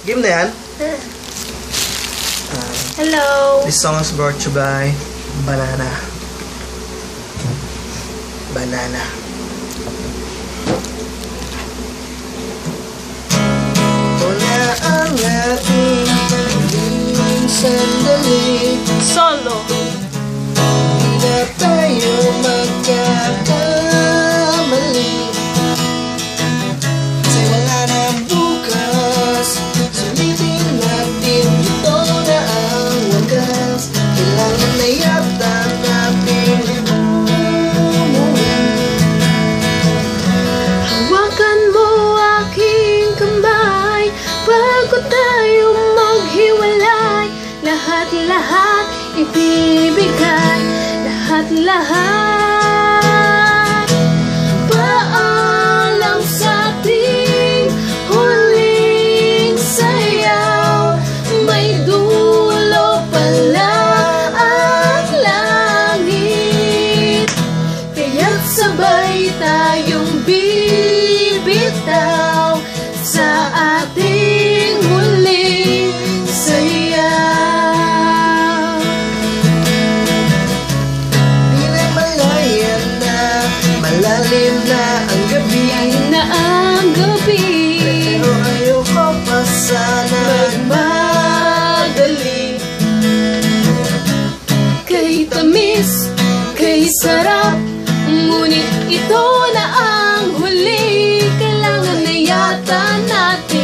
Game na yan? Hello. This song is brought to you by Banana. Banana. Wala ang ating pagdating sandali. Solo. Di na tayo magkakamali. Kasi wala na bukas. Sulitin natin ito na ang wagas. Kailangan na yata natin umuwi. Hawakan mo aking kamay bago tayo maghiwalay. Lahat-lahat ibibigay. Lahat-lahat. Paalam sa ating huling sayaw. May dulo pala ang langit. Kaya't sabay tayong bibitaw sa ating huling sayaw. Malalim na ang gabi, pero ayoko pa sana magmadali. Kay tamis, kay sarap, ngunit ito na ang huli. Kailangan na yata natin